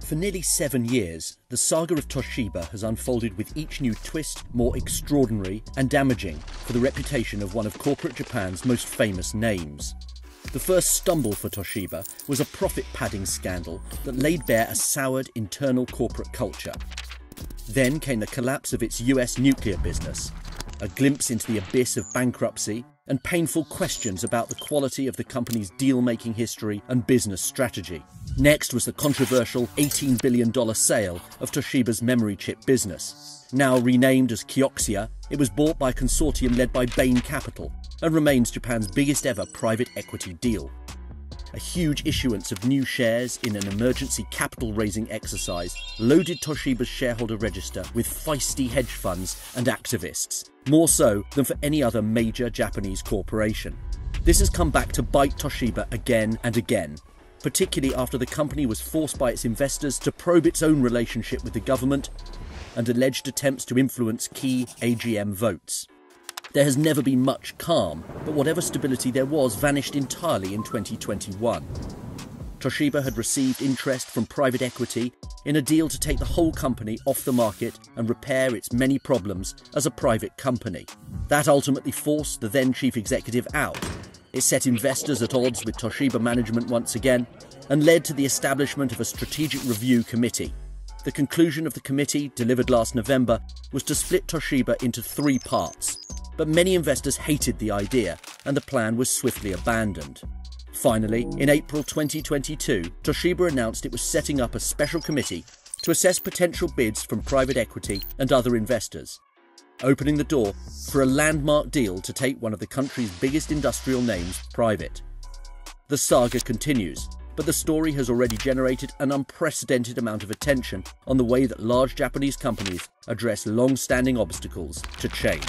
For nearly 7 years, the saga of Toshiba has unfolded with each new twist more extraordinary and damaging for the reputation of one of corporate Japan's most famous names. The first stumble for Toshiba was a profit-padding scandal that laid bare a soured internal corporate culture. Then came the collapse of its US nuclear business, a glimpse into the abyss of bankruptcy, and painful questions about the quality of the company's deal-making history and business strategy. Next was the controversial $18 billion sale of Toshiba's memory chip business. Now renamed as Kioxia, it was bought by a consortium led by Bain Capital and remains Japan's biggest ever private equity deal. A huge issuance of new shares in an emergency capital-raising exercise loaded Toshiba's shareholder register with feisty hedge funds and activists, more so than for any other major Japanese corporation. This has come back to bite Toshiba again and again, particularly after the company was forced by its investors to probe its own relationship with the government and alleged attempts to influence key AGM votes. There has never been much calm, but whatever stability there was vanished entirely in 2021. Toshiba had received interest from private equity in a deal to take the whole company off the market and repair its many problems as a private company. That ultimately forced the then chief executive out. It set investors at odds with Toshiba management once again and led to the establishment of a strategic review committee. The conclusion of the committee, delivered last November, was to split Toshiba into 3 parts. But many investors hated the idea, and the plan was swiftly abandoned. Finally, in April 2022, Toshiba announced it was setting up a special committee to assess potential bids from private equity and other investors, opening the door for a landmark deal to take one of the country's biggest industrial names private. The saga continues, but the story has already generated an unprecedented amount of attention on the way that large Japanese companies address long-standing obstacles to change.